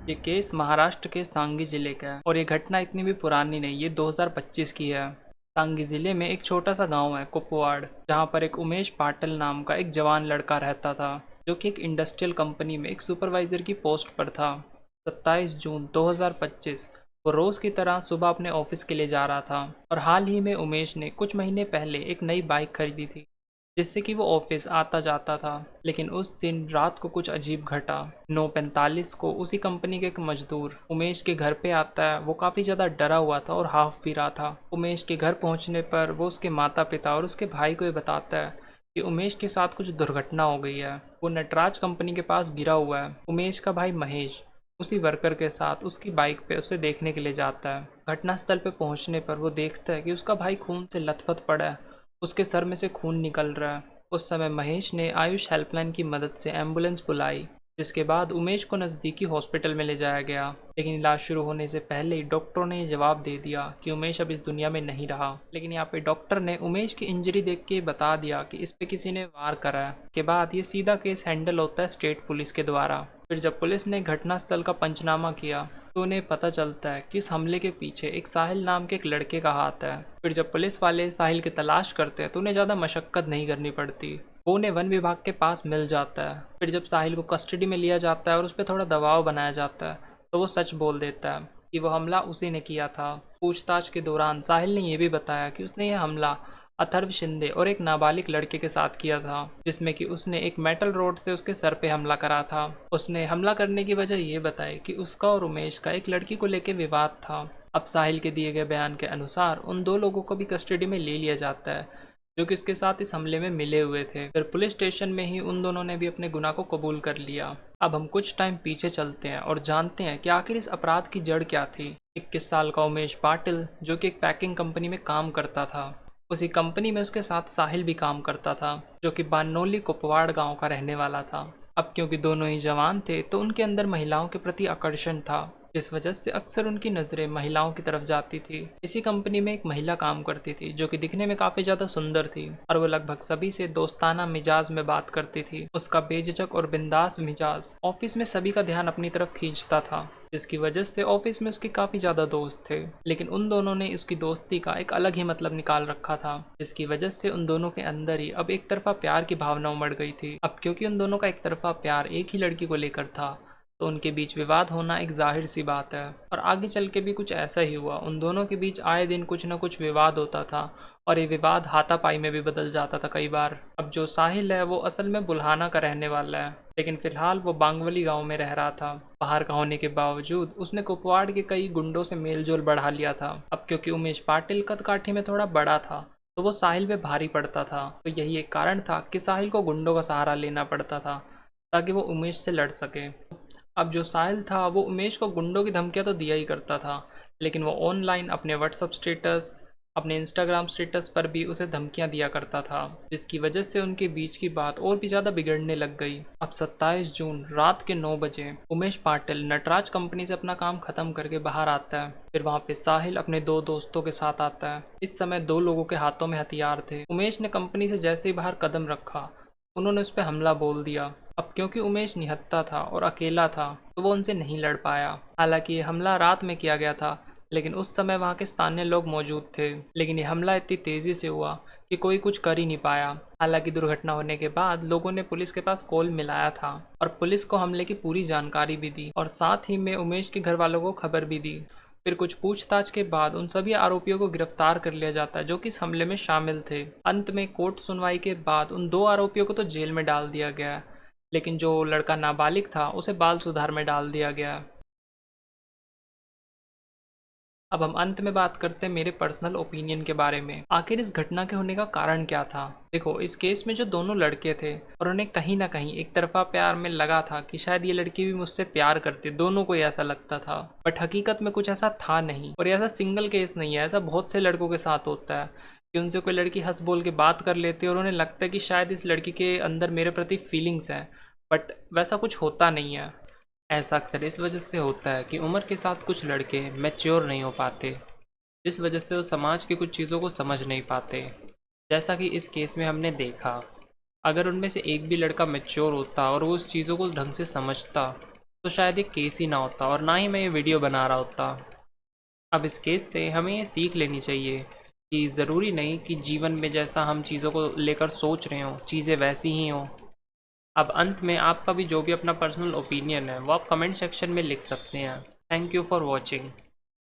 ये केस महाराष्ट्र के सांगी जिले का है और ये घटना इतनी भी पुरानी नहीं, ये 2025 की है। सांगी जिले में एक छोटा सा गांव है कुपवाड़, जहां पर एक उमेश पाटिल नाम का एक जवान लड़का रहता था, जो कि एक इंडस्ट्रियल कंपनी में एक सुपरवाइजर की पोस्ट पर था। 27 जून 2025 वो रोज की तरह सुबह अपने ऑफिस के लिए जा रहा था और हाल ही में उमेश ने कुछ महीने पहले एक नई बाइक खरीदी थी, जिससे कि वो ऑफिस आता जाता था। लेकिन उस दिन रात को कुछ अजीब घटा। 9:45 को उसी कंपनी के एक मजदूर उमेश के घर पे आता है। वो काफ़ी ज़्यादा डरा हुआ था और हाफ पी रहा था। उमेश के घर पहुंचने पर वो उसके माता पिता और उसके भाई को ये बताता है कि उमेश के साथ कुछ दुर्घटना हो गई है। वो नटराज कंपनी के पास गिरा हुआ है। उमेश का भाई महेश उसी वर्कर के साथ उसकी बाइक पे उसे देखने के लिए जाता है। घटनास्थल पे पहुंचने पर वो देखता है कि उसका भाई खून से लथपथ पड़ा है, उसके सर में से खून निकल रहा है। उस समय महेश ने आयुष हेल्पलाइन की मदद से एम्बुलेंस बुलाई, जिसके बाद उमेश को नज़दीकी हॉस्पिटल में ले जाया गया। लेकिन इलाज शुरू होने से पहले ही डॉक्टरों ने ये जवाब दे दिया कि उमेश अब इस दुनिया में नहीं रहा। लेकिन यहाँ पे डॉक्टर ने उमेश की इंजरी देख के बता दिया कि इस पे किसी ने वार करा है। के बाद ये सीधा केस हैंडल होता है स्टेट पुलिस के द्वारा। फिर जब पुलिस ने घटनास्थल का पंचनामा किया तो उन्हें पता चलता है कि इस हमले के पीछे एक साहिल नाम के एक लड़के का हाथ है। फिर जब पुलिस वाले साहिल की तलाश करते हैं तो उन्हें ज़्यादा मशक्कत नहीं करनी पड़ती, वो उन्हें वन विभाग के पास मिल जाता है। फिर जब साहिल को कस्टडी में लिया जाता है और उस पर थोड़ा दबाव बनाया जाता है तो वो सच बोल देता है कि वो हमला उसी ने किया था। पूछताछ के दौरान साहिल ने यह भी बताया कि उसने यह हमला अथर्व शिंदे और एक नाबालिग लड़के के साथ किया था, जिसमें कि उसने एक मेटल रोड से उसके सर पे हमला करा था। उसने हमला करने की वजह ये बताई कि उसका और उमेश का एक लड़की को लेकर विवाद था। अब साहिल के दिए गए बयान के अनुसार उन दो लोगों को भी कस्टडी में ले लिया जाता है, जो कि उसके साथ इस हमले में मिले हुए थे। फिर पुलिस स्टेशन में ही उन दोनों ने भी अपने गुनाह को कबूल कर लिया। अब हम कुछ टाइम पीछे चलते हैं और जानते हैं कि आखिर इस अपराध की जड़ क्या थी। 21 साल का उमेश पाटिल, जो कि एक पैकिंग कंपनी में काम करता था, उसी कंपनी में उसके साथ साहिल भी काम करता था, जो कि बानोली कुपवाड़ गांव का रहने वाला था। अब क्योंकि दोनों ही जवान थे तो उनके अंदर महिलाओं के प्रति आकर्षण था, जिस वजह से अक्सर उनकी नज़रें महिलाओं की तरफ जाती थी। इसी कंपनी में एक महिला काम करती थी, जो कि दिखने में काफ़ी ज़्यादा सुंदर थी और वो लगभग सभी से दोस्ताना मिजाज में बात करती थी। उसका बेझिझक और बिंदास मिजाज ऑफिस में सभी का ध्यान अपनी तरफ खींचता था, जिसकी वजह से ऑफिस में उसके काफ़ी ज़्यादा दोस्त थे। लेकिन उन दोनों ने उसकी दोस्ती का एक अलग ही मतलब निकाल रखा था, जिसकी वजह से उन दोनों के अंदर ही अब एक तरफा प्यार की भावना उमड़ गई थी। अब क्योंकि उन दोनों का एक तरफा प्यार एक ही लड़की को लेकर था, तो उनके बीच विवाद होना एक जाहिर सी बात है। और आगे चल के भी कुछ ऐसा ही हुआ। उन दोनों के बीच आए दिन कुछ न कुछ विवाद होता था और ये विवाद हाथापाई में भी बदल जाता था कई बार। अब जो साहिल है वो असल में बुल्हाना का रहने वाला है, लेकिन फिलहाल वो बांगवली गांव में रह रहा था। बाहर का होने के बावजूद उसने कुपवाड़ के कई गुंडों से मेलजोल बढ़ा लिया था। अब क्योंकि उमेश पाटिल कद काठी में थोड़ा बड़ा था तो वो साहिल पे भारी पड़ता था, तो यही एक कारण था कि साहिल को गुंडों का सहारा लेना पड़ता था ताकि वो उमेश से लड़ सके। अब जो साहिल था वो उमेश को गुंडों की धमकियां तो दिया ही करता था, लेकिन वो ऑनलाइन अपने व्हाट्सअप स्टेटस, अपने इंस्टाग्राम स्टेटस पर भी उसे धमकियां दिया करता था, जिसकी वजह से उनके बीच की बात और भी ज़्यादा बिगड़ने लग गई। अब 27 जून रात के 9 बजे उमेश पाटिल नटराज कंपनी से अपना काम खत्म करके बाहर आता है। फिर वहाँ पे साहिल अपने दो दोस्तों के साथ आता है। इस समय दो लोगों के हाथों में हथियार थे। उमेश ने कंपनी से जैसे ही बाहर कदम रखा, उन्होंने उस पर हमला बोल दिया। अब क्योंकि उमेश निहत्था था और अकेला था तो वो उनसे नहीं लड़ पाया। हालांकि ये हमला रात में किया गया था, लेकिन उस समय वहाँ के स्थानीय लोग मौजूद थे। लेकिन ये हमला इतनी तेज़ी से हुआ कि कोई कुछ कर ही नहीं पाया। हालांकि दुर्घटना होने के बाद लोगों ने पुलिस के पास कॉल मिलाया था और पुलिस को हमले की पूरी जानकारी भी दी और साथ ही में उमेश के घर वालों को खबर भी दी। फिर कुछ पूछताछ के बाद उन सभी आरोपियों को गिरफ्तार कर लिया जाता है जो कि इस हमले में शामिल थे। अंत में कोर्ट सुनवाई के बाद उन दो आरोपियों को तो जेल में डाल दिया गया, लेकिन जो लड़का नाबालिग था उसे बाल सुधार में डाल दिया गया। अब हम अंत में बात करते हैं मेरे पर्सनल ओपिनियन के बारे में। आखिर इस घटना के होने का कारण क्या था? देखो, इस केस में जो दोनों लड़के थे और उन्हें कहीं ना कहीं एक तरफा प्यार में लगा था कि शायद ये लड़की भी मुझसे प्यार करती, दोनों को ही ऐसा लगता था। बट हकीकत में कुछ ऐसा था नहीं, और ऐसा सिंगल केस नहीं है, ऐसा बहुत से लड़कों के साथ होता है कि उनसे कोई लड़की हंस बोल के बात कर लेती है और उन्हें लगता है कि शायद इस लड़की के अंदर मेरे प्रति फीलिंग्स हैं, बट वैसा कुछ होता नहीं है। ऐसा अक्सर इस वजह से होता है कि उम्र के साथ कुछ लड़के मैच्योर नहीं हो पाते, जिस वजह से वो समाज की कुछ चीज़ों को समझ नहीं पाते। जैसा कि इस केस में हमने देखा, अगर उनमें से एक भी लड़का मैच्योर होता और वो उस चीज़ों को ढंग से समझता तो शायद ये केस ही ना होता और ना ही मैं ये वीडियो बना रहा होता। अब इस केस से हमें ये सीख लेनी चाहिए कि ज़रूरी नहीं कि जीवन में जैसा हम चीज़ों को लेकर सोच रहे हों चीज़ें वैसी ही हों। अब अंत में आपका भी जो भी अपना पर्सनल ओपिनियन है वो आप कमेंट सेक्शन में लिख सकते हैं। Thank you for watching.